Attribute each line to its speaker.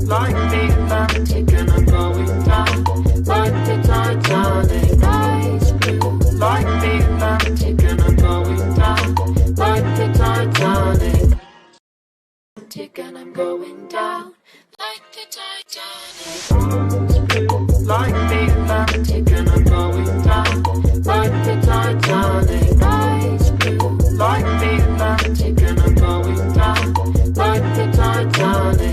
Speaker 1: like the Atlantic, and I'm going down like the Titanic. Eyes blue, like the Atlantic, and I'm going down like the Titanic. And I'm going down like the Titanic. Arms blue, like the Atlantic, and I'm going down like the Titanic. Eyes blue, like the Atlantic, and I'm going down like the Titanic.